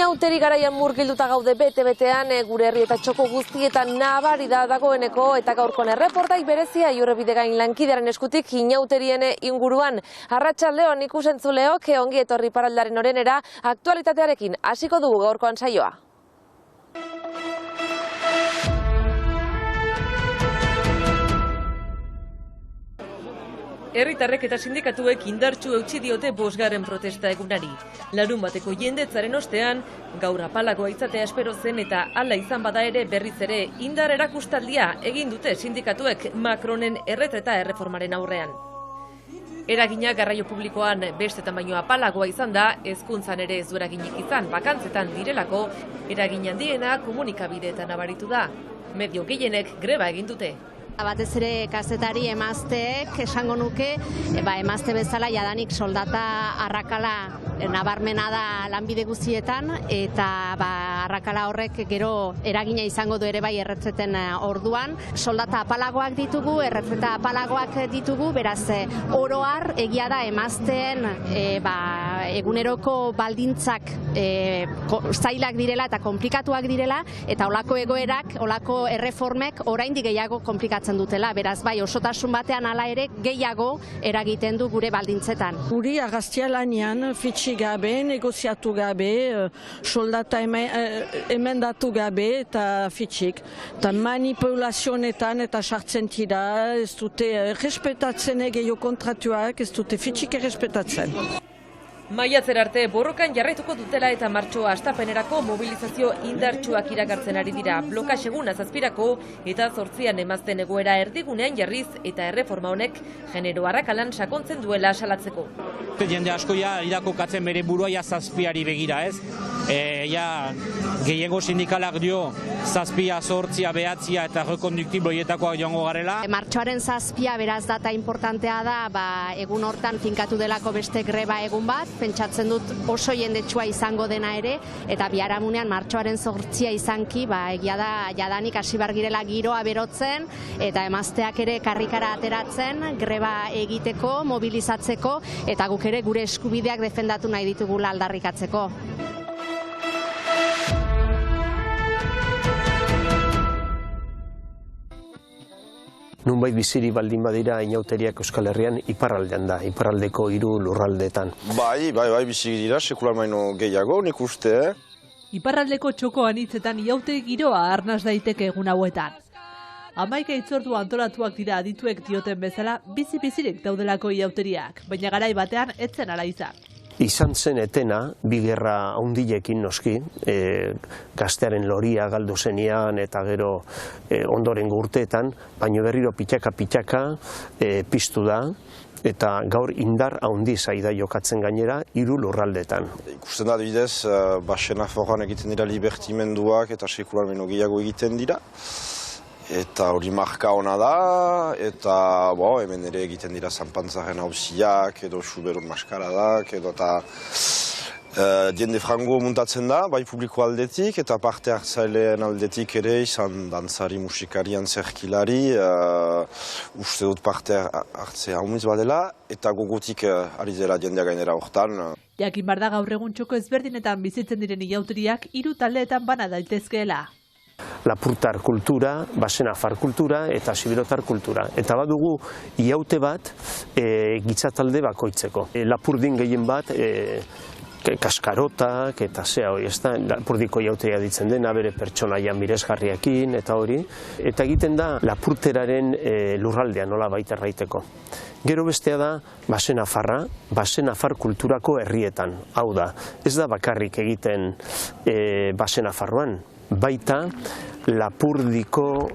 Inauteri garaian murgilduta gaude bete-betean, gure herri eta txoko guztietan nabari da dagoeneko eta gaurkon erreportai berezia Iurrebidegain lankidearen eskutik inauterien inguruan. Arratsaldeon ikusentzuleok ongi etorri Iparraldearen orenera, aktualitatearekin hasiko dugu gaurkoan saioa. Herritarrek eta sindikatuek indartsu eutsi diote 5. protesta egunari. Larunbateko jendetzaren ostean, gaur apalagoa izatea espero zen eta hala izan bada ere berriz ere indar erakustaldia egin dute sindikatuek Macronen erretreta erreformaren aurrean. Eragina garraio publikoan beste tamaino apalagoa izan da, hezkuntzan ere ez du eraginik izan, bakantzetan direlako, eragin handiena komunikabideetan nabaritu da. Medio gehienek greba egin dute. Batez ere kazetari emazteek esango nuke, emazte bezala jadanik soldata arrakala nabarmena da lanbide guztietan eta arrakala horrek gero eragina izango du ere bai erretreten orduan. Soldata apalagoak ditugu, erretreta apalagoak ditugu, beraz oroar egia da emazteen eguneroko baldintzak zailak direla eta komplikatuak direla eta olako egoerak, olako erreformek oraindik gehiago komplikatzen dutela, beraz bai osotasun batean hala ere gehiago eragiten du gure baldintzetan. Guri agaztia lanean fitxi gabe, negoziatu gabe, soldata emendatu gabe eta fitxik. Eta manipulazionetan eta sartzen tira, ez dute respetatzen gehiago kontratuak, ez dute fitxik errespetatzen. Maiatzer arte borrokan jarraituko dutela eta martxoa hastapenerako mobilizazio indartsuak iragartzen ari dira. Bloka seguna 7irako eta 8an emazten egoera erdigunean jarriz eta erreforma honek genero arrakalan sakontzen duela salatzeko. Jende asko irakokatzen bere burua 7ari begira, ez? Gehiengo sindikalak dio 7, 8, 9 eta rekonduktiboietakoak joango garela. Martxoaren 7 beraz data importantea da, egun hortan finkatu delako beste greba egun bat, pentsatzen dut oso jendetsua izango dena ere, eta biharamunean martxoaren 8 izanki, egia da jadanik hasi bar girela giroa berotzen, eta emazteak ere karrikara ateratzen, greba egiteko, mobilizatzeko, eta guk ere gure eskubideak defendatu nahi ditugula aldarrikatzeko. Nunbait biziri baldin badira inauteriak Euskal Herrian iparraldean da, iparraldeko 3 lurraldeetan. Bai, biziri dira, sekular maino gehiago, nik uste. Iparraldeko txoko anitzetan iaute giroa arnaz daiteke egun hauetan. 11 hitzordu antolatuak dira adituek dioten bezala, bizi-bizirik daudelako iauteriak, baina garai batean etzen ala izan. Izan zen etena, 2 gerra handilekin noski, gaztearen loria galdu zenian eta gero ondorengo urteetan, baino berriro pitaka piztu da, eta gaur indar handi zaida jokatzen gainera 3 lurraldetan. Ikusten da bidez, Senaforran egiten dira libertimenduak eta sekular maino gehiago egiten dira. Eta hori marka ona da, eta hemen ere egiten dira zanpantzaren hauziak, edo Xuberon maskaradak, edo eta jende frango muntatzen da, bai publiko aldetik, eta parte hartzaileen aldetik ere izan dantzari, musikari, antzerkilari, uste dut parte hartzea haumiz badela, eta gogotik ari dela jendea gainera hortan. Jakin bar da gaur egun txoko ezberdinetan bizitzen diren iauteriak 3 taldeetan bana daitezkeela. Lapurtar kultura, basenafar kultura eta sibirotar kultura. Eta badugu iaute bat gitzatalde bakoitzeko. Lapurdin gehien bat kaskarotak eta zea hori, ez da, lapurdiko iauteria ditzen dena, bere pertsonaia miresgarriakin eta hori. Eta egiten da lapurteraren lurraldea nola baita erraiteko. Gero bestea da basenafar kulturako herrietan. Hau da, ez da bakarrik egiten basenafarroan, baita Lapurdiko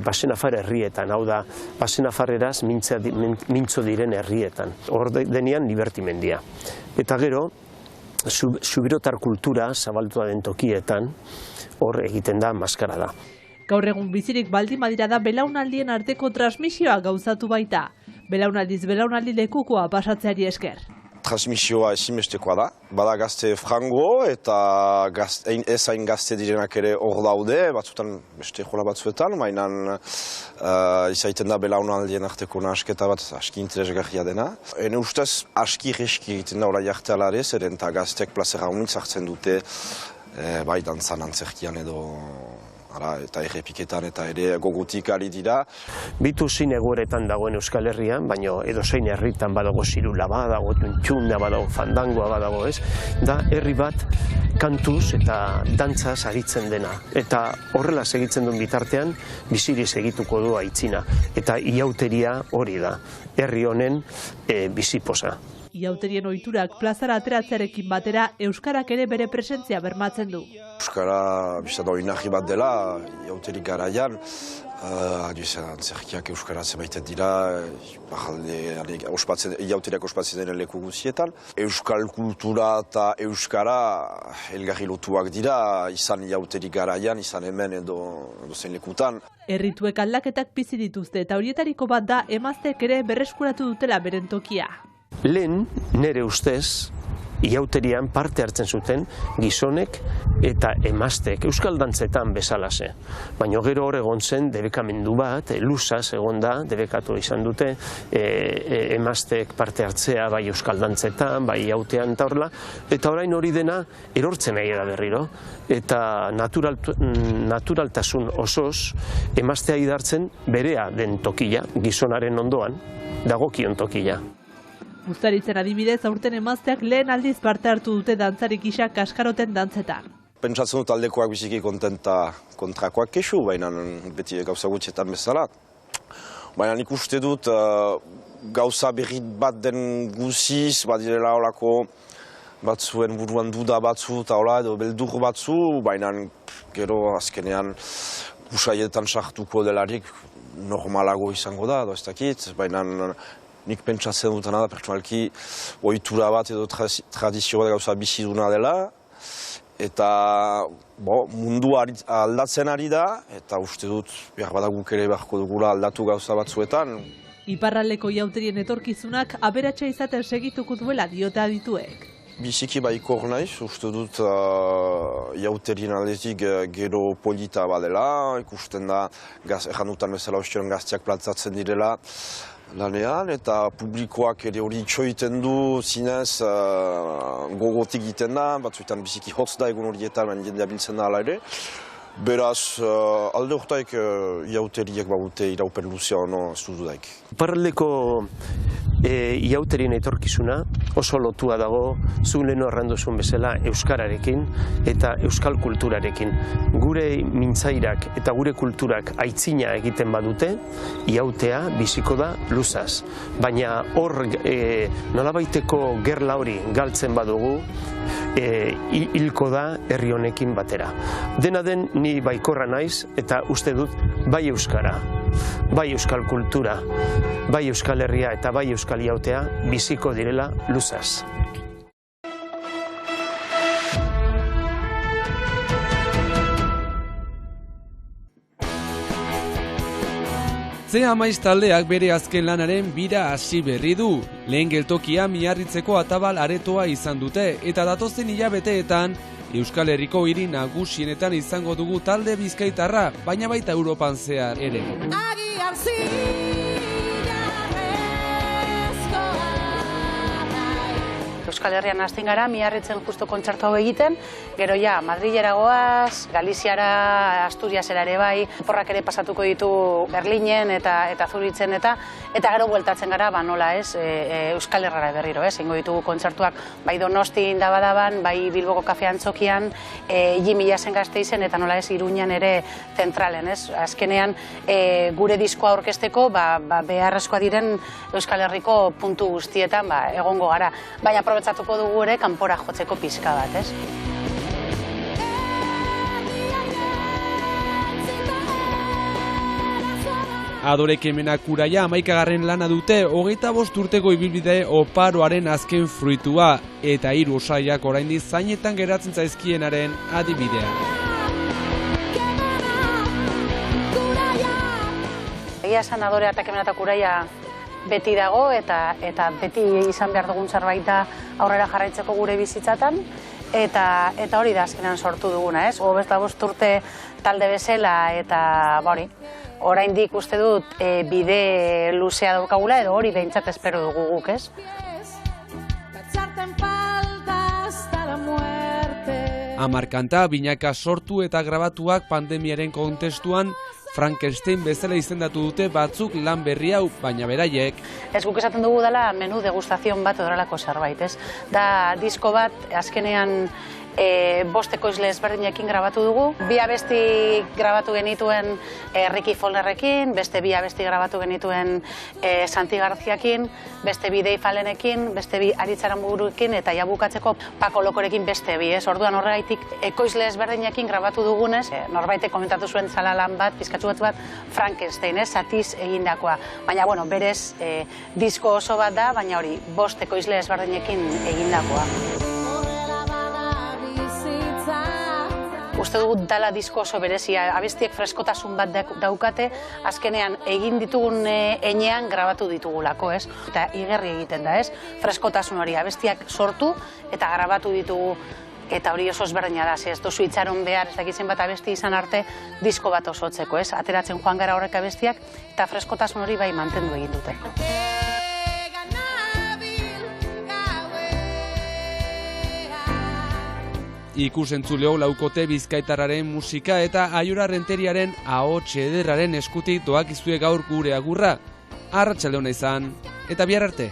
basenafar herrietan, hau da, basenafarreraz mintzo diren herrietan. Hor denean libertimendia. Eta gero, subirotar kultura zabaltua den tokietan, hor egiten da maskara da. Gaur egun bizirik baldin badira da belaunaldien arteko transmisioa gauzatu baita. Belaunaldiz belaunaldi lekukoa pasatzeari esker. transmisioa ezinbestekoa da. Bada gazte frango eta ez hain gazte direnak ere hor daude, batzutan beste jola batzuetan, baina izaiten da belaunaldien arteko nahasketa bat aski interesgarria dena. Ene ustez aski reski egiten da orai arte ala ere, zeren eta gazteak plazera honitz hartzen dute bai dantzan antzerkian edo eta errepiketan eta ere gogutik ari dira. Bitu zin egoeretan dagoen Euskal Herrian, baina edozein herritan badago zirula, badago txunda, badago fandangoa, badago ez, da herri bat kantuz eta dantzaz aritzen dena. Eta horrela segitzen duen bitartean, biziri segituko du aitzina. Eta iauteria hori da, herri honen biziposa. Iauterien ohiturak plazara ateratzearekin batera euskarak ere bere presentzia bermatzen du. Euskara bizat oinarri bat dela, iauterik garaian, antzerkiak euskara zemaiten dira, iauteriak ospatzen denen leku guzietan. Euskal kultura eta euskara elgarri lotuak dira, izan iauterik garaian, izan hemen edo zein lekutan. Errituek aldaketak bizi dituzte eta horietariko bat da emazteek ere berreskuratu dutela beren tokia. Lehen, nire ustez, iauterian parte hartzen zuten gizonek eta emazteek, euskal dantzetan bezalase. Baina gero hor egon zen debekamendu bat, luzaz egon da, debekatu izan dute, emazteek parte hartzea bai euskal dantzetan, bai iautean eta horrela, eta orain hori dena erortzen nahi da berriro, eta naturaltasun osoz emaztea idartzen berea den tokia, gizonaren ondoan, dagokion tokia. Uztaritzen adibidez, aurten emazteak lehen aldiz parte hartu dute dantzarik gisa Kaskaroten dantzetan. Pentsatzen dut aldekoak biziki kontenta kontrakoak kexu, baina beti gauza gutxetan bezala. Baina nik uste dut gauza berri bat den guziz, badirela horako batzuen buruan duda batzu eta hola edo beldur batzu, baina gero azkenean usaietan sartuko delarik normalago izango da, edo ez dakit, baina nik pentsatzen dutena da pertsonalki ohitura bat edo tradizio bat gauza biziduna dela, eta mundu aldatzen ari da, eta uste dut behar badaguk ere beharko dugula aldatu gauza batzuetan. Iparraldeko iauterien etorkizunak aberatsa izaten segituko duela diote adituek. Biziki baikor naiz, uste dut iauterien aldetik gero polita badela, ikusten da errandutan bezala ostion gazteak plantzatzen direla lanean, eta publikoak ere hori itxoiten du zinez gogotik egiten da, batzuetan biziki hotz da egun horietan, baina jendea biltzen da ala ere. Beraz, alde horretaik iauteriek bagute iraupen luzea ono ez dudaik. Iparraldeko iauterien etorkizuna oso lotua dago zu leheno arrandozun bezala euskararekin eta euskal kulturarekin. Gure mintzairak eta gure kulturak aitzina egiten badute, iautea biziko da luzaz. Baina hor nolabaiteko gerla hori galtzen badugu, hilko da herri honekin batera. Dena den ni baikorra naiz eta uste dut bai euskara, bai euskal kultura, bai euskal herria eta bai euskal iautea biziko direla luzaz. C-Amaiz taldeak bere azken lanaren bira hasi berri du. Lehen geltokia Miarritzeko atabal aretoa izan dute eta datozen hilabeteetan Euskal Herriko hiri nagusienetan izango dugu talde bizkaitarra, baina baita Europan zehar ere. Euskal Herrian hasten gara, Miarritzen justo kontzertu hau egiten, gero ja, Madrilera goaz, Galiziara, Asturiasera ere bai, porrak ere pasatuko ditu Berlinen eta Zuritzen eta gero bueltatzen gara, nola ez, Euskal Herrara berriro, ingo ditugu kontzertuak, bai Donostin dabadaban, bai Bilboko Kafe Antzokian, Jimilasen Gasteizen eta nola ez, Iruñan ere zentralen, ez? Azkenean, gure diskoa aurkezteko, beharrezkoa diren Euskal Herriko puntu guztietan egongo gara. Baina aprobetxatuko dugu ere kanpora jotzeko pixka bat, ez? Adore Kemenak Uraia 11. lana dute, 25 urteko ibilbide oparoaren azken fruitua eta 3 osaiak oraindik zainetan geratzen zaizkienaren adibidea. Egia esan Adore eta Kemenak Uraia beti dago eta beti izan behar dugun zerbait da aurrera jarraitzeko gure bizitzatan. Eta hori da azkenan sortu duguna, ez? Beste 5 urte talde bezala eta hori, oraindik uste dut bide luzea daukagula edo hori behintzat espero dugu guk, ez? Hamar kanta, binaka sortu eta grabatuak pandemiaren kontestuan Frankenstein bezala izendatu dute batzuk lan berri hau, baina beraiek. Ez guk esaten dugu dela menu degustazion bat odoralako zerbait, ez? Da disko bat azkenean 5 ekoizle ezberdinekin grabatu dugu. 2 abesti grabatu genituen Ricky Follerrekin, beste 2 abesti grabatu genituen Santi Garziakin, beste 2 Dave Allenekin, beste 2 Aritz Aranbururekin eta bukatzeko Paco Lokorekin beste 2, ez? Orduan horregaitik ekoizle ezberdinekin grabatu dugunez, norbaitek komentatu zuen zala lan bat, pizkatxu bat Frankenstein, ez? Zatiz egindakoa. Baina, bueno, berez disko oso bat da, baina hori 5 ekoizle ezberdinekin egindakoa. Uste dugu dala disko oso berezia, abestiek freskotasun bat daukate, azkenean egin ditugun enean grabatu ditugulako, ez? Eta igerri egiten da, ez? Freskotasun hori, abestiak sortu eta grabatu ditugu, eta hori oso ezberdina da, ez duzu itxaron behar, ez dakitzen bat abesti izan arte, disko bat osotzeko, ez? Ateratzen joan gara horrek abestiak, eta freskotasun hori bai mantendu egin dute. Ikusentzuleo laukote bizkaitarraren musika eta Aiora Renteriaren ahots ederraren eskutik doakizue gaur gure agurra. Arratsalde ona izan eta bihar arte.